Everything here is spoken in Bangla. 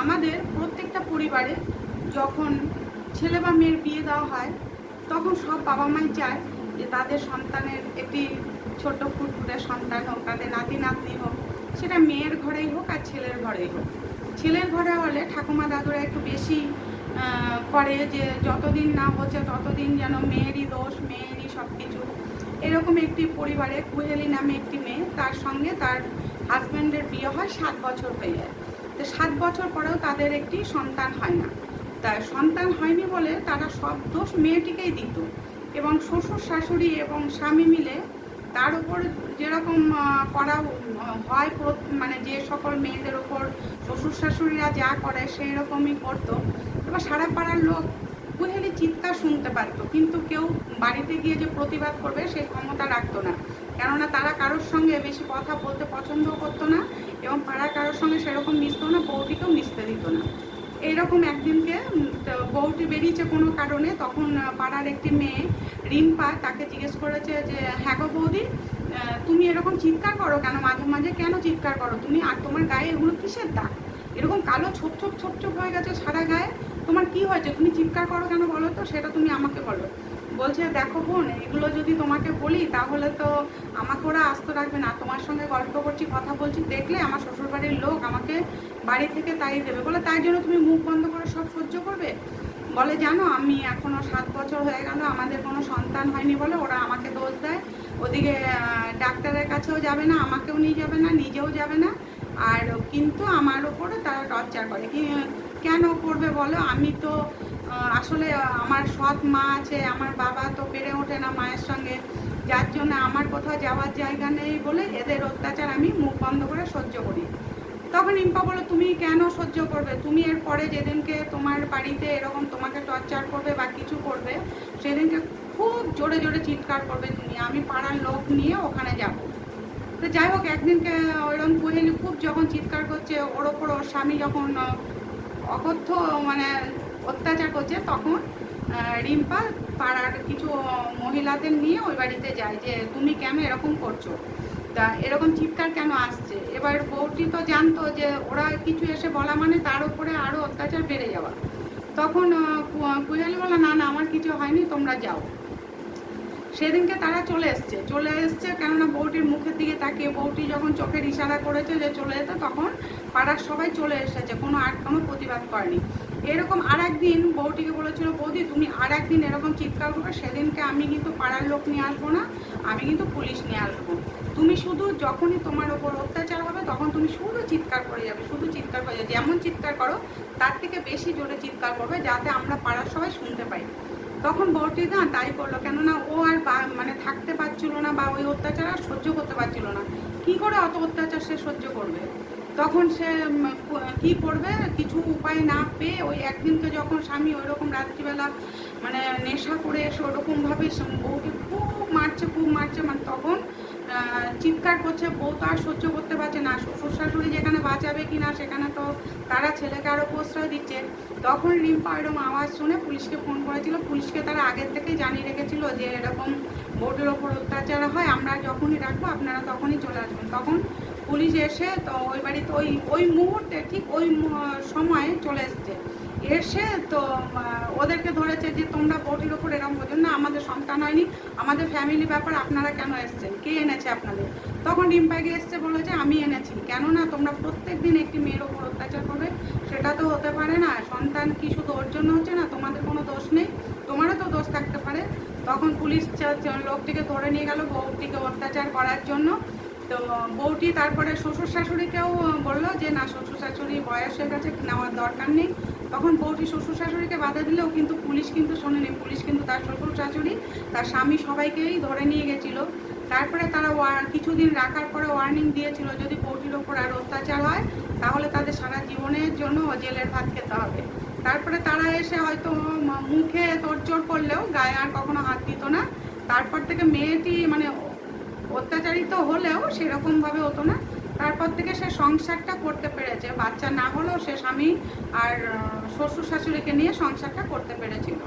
আমাদের প্রত্যেকটা পরিবারে যখন ছেলে বা মেয়ের বিয়ে দেওয়া হয় তখন সব বাবা মাই চায় যে তাদের সন্তানের একটি ছোট ফুটফুটে সন্তান হোক, তাদের নাতি নাতনি হোক, সেটা মেয়ের ঘরেই হোক আর ছেলের ঘরেই হোক। ছেলের ঘরে হলে ঠাকুমা দাদুরা একটু বেশি করে যে যতদিন না হচ্ছে ততদিন যেন মেয়েরই দোষ, মেয়েরই সব কিছু। এরকম একটি পরিবারে কুহেলি নামে একটি মেয়ে, তার সঙ্গে তার হাজব্যান্ডের বিয়ে হয় 7 বছর হয়ে যায়। তো 7 বছর পরেও তাদের একটি সন্তান হয় না। তাই সন্তান হয়নি বলে তারা সব দোষ মেয়েটিকেই দিত, এবং শ্বশুর শাশুড়ি এবং স্বামী মিলে তার উপর যেরকম করা হয়, মানে যে সকল মেয়েদের ওপর শ্বশুর শাশুড়িরা যা করে সেই রকমই করতো। এবার সারা পাড়ার লোক কুহেলি চিৎকার শুনতে পারতো, কিন্তু কেউ বাড়িতে গিয়ে যে প্রতিবাদ করবে সেই ক্ষমতা রাখতো না, কেননা তারা কারোর সঙ্গে বেশি কথা বলতে পছন্দও করতো না, এবং পাড়ার কারোর সঙ্গে সেরকম মিশতো না, বউটিকেও মিশতে দিত না। এইরকম একদিনকে বউটি বেরিয়েছে কোনো কারণে, তখন পাড়ার একটি মেয়ে রিম্পা তাকে জিজ্ঞেস করেছে যে হ্যাঁ গো বৌদি, তুমি এরকম চিৎকার করো কেন, মাঝে মাঝে কেন চিৎকার করো তুমি, আর তোমার গায়ে এগুলো কিসের দাগ, এরকম কালো ছোপ ছোপ ছোপ ছোপ হয়ে গেছে সারা গায়ে, তোমার কি হয়েছে, তুমি চিৎকার করো কেন বলো তো, সেটা তুমি আমাকে বলো। বলছে দেখো বোন, এগুলো যদি তোমাকে বলি তাহলে তো আমাকে ওরা আস্ত রাখবে না, তোমার সঙ্গে গল্প করছি, কথা বলছি, দেখলে আমার শ্বশুরবাড়ির লোক আমাকে বাড়ি থেকে তাড়িয়ে দেবে, বলে তাই জন্য তুমি মুখ বন্ধ করে সব সহ্য করবে। বলে জানো, আমি এখনও 7 বছর হয়ে গেল, আমাদের কোনো সন্তান হয়নি বলে ওরা আমাকে দোষ দেয়, ওদিকে ডাক্তারের কাছেও যাবে না, আমাকেও নিয়ে যাবে না, নিজেও যাবে না, আর কিন্তু আমার ওপরে তারা টর্চার করে। কেন করবে বলো, আমি তো আসলে আমার সৎ মা আছে, আমার বাবা তো পেরে ওঠে না মায়ের সঙ্গে, যার জন্য আমার কোথাও যাওয়ার জায়গা নেই বলে এদের অত্যাচার আমি মুখ বন্ধ করে সহ্য করি। তখন রিম্পা বলল তুমি কেন সহ্য করবে, তুমি এর পরে যেদিনকে তোমার বাড়িতে এরকম তোমাকে টর্চার করবে বা কিছু করবে সেদিনকে খুব জোরে জোরে চিৎকার করবে তুমি, আমি পাড়ার লোক নিয়ে ওখানে যাব। তো যাই হোক, একদিনকে ওইরকম কুহেলি খুব যখন চিৎকার করছে, ওর ওপর ওর স্বামী যখন অকথ্য মানে অত্যাচার করছে, তখন রিম্পা পাড়ার কিছু মহিলাদের নিয়ে ওই বাড়িতে যায় যে তুমি কেন এরকম করছো, তা এরকম চিৎকার কেন আসছে। এবার বউটি তো জানতো যে ওরা কিছু এসে বলা মানে তার উপরে আরও অত্যাচার বেড়ে যাওয়া। তখন কুহেলি বলল না না আমার কিছু হয়নি, তোমরা যাও। সেদিনকে তারা চলে এসছে কেননা বউটির মুখের দিকে তাকিয়ে বউটি যখন চোখের ইশারা করেছে যে চলে যেতে, তখন পাড়ার সবাই চলে এসেছে, কোনো প্রতিবাদ করেনি। এরকম আর একদিন বউটিকে বলেছিল বৌদি তুমি আর একদিন এরকম চিৎকার করবে, সেদিনকে আমি কিন্তু পাড়ার লোক নিয়ে আসবো না, আমি কিন্তু পুলিশ নিয়ে আসবো, তুমি শুধু যখনই তোমার ওপর অত্যাচার হবে তখন তুমি শুধু চিৎকার করে যাবে, শুধু চিৎকার করে যাবে, যেমন চিৎকার করো তার থেকে বেশি জোরে চিৎকার করবে যাতে আমরা পাড়ার সবাই শুনতে পাই। তখন বউটি না তাই করলো, কেননা ও আর মানে থাকতে পারছিল না, বা ওই অত্যাচার আর সহ্য করতে পারছিল না, কি করে অত অত্যাচার সে সহ্য করবে। তখন সে কি করবে, কিছু উপায় না পেয়ে ওই একদিনকে যখন স্বামী ওই রকম রাত্রিবেলা মানে নেশা করে এসে ওরকমভাবে বউকে খুব মারছে, মানে তখন চিৎকার করছে, বউ তো আর সহ্য করতে পারছে না, শ্বশুর শাশুড়ি যেখানে বাঁচাবে কি না সেখানে তো তারা ছেলেকে আরও প্রশ্রয় দিচ্ছে। তখন রিম্পা এরকম আওয়াজ শুনে পুলিশকে ফোন করেছিল, পুলিশকে তারা আগের থেকেই জানিয়ে রেখেছিল যে এরকম বউটির ওপর অত্যাচার হয়, আমরা যখনই রাখবো আপনারা তখনই চলে আসবেন। তখন পুলিশ এসে তো ওই বাড়িতে ওই মুহূর্তে ঠিক ওই সময়ে চলে এসে তো ওদেরকে ধরেছে যে তোমরা বউটির ওপর এরকম বোঝেন না, আমাদের সন্তান হয়নি, আমাদের ফ্যামিলি ব্যাপার, আপনারা কেন এসছেন, কে এনেছে আপনাদের। তখন রিম্পাকে এসছে বলেছে আমি এনেছি, কেননা তোমরা প্রত্যেক দিন একটি মেয়ের ওপর অত্যাচার করবে, সেটা তো হতে পারে না, সন্তান কি শুধু ওর জন্য হচ্ছে না, তোমাদের কোনো দোষ নেই, তোমারও তো দোষ থাকতে পারে। তখন পুলিশ লোকটিকে ধরে নিয়ে গেল বউটিকে অত্যাচার করার জন্য। তো বউটি তারপরে শ্বশুর শাশুড়িকেও বললো যে না, শ্বশুর শাশুড়ি বয়সের কাছে নেওয়ার দরকার নেই। তখন বউটি শ্বশুর শাশুড়িকে বাধা দিলেও কিন্তু পুলিশ কিন্তু শোনেনি, পুলিশ কিন্তু তার শ্বশুর শাশুড়ি তার স্বামী সবাইকেই ধরে নিয়ে গেছিলো। তারপরে তারা কিছুদিন রাখার পরে ওয়ার্নিং দিয়েছিল যদি বউটির ওপর আর অত্যাচার হয় তাহলে তাদের সারা জীবনের জন্য জেলের ভাত খেতে হবে। তারপরে তারা এসে হয়তো মুখে তোড়জোড় করলেও গায়ে আর কখনো হাত দিত না। তারপর থেকে মেয়েটি মানে অত্যাচারিত হলেও সেরকমভাবে হতো না, তারপর থেকে সে সংসারটা করতে পেরেছে, বাচ্চা না হলেও সে স্বামী আর শ্বশুর শাশুড়িকে নিয়ে সংসারটা করতে পেরেছিল।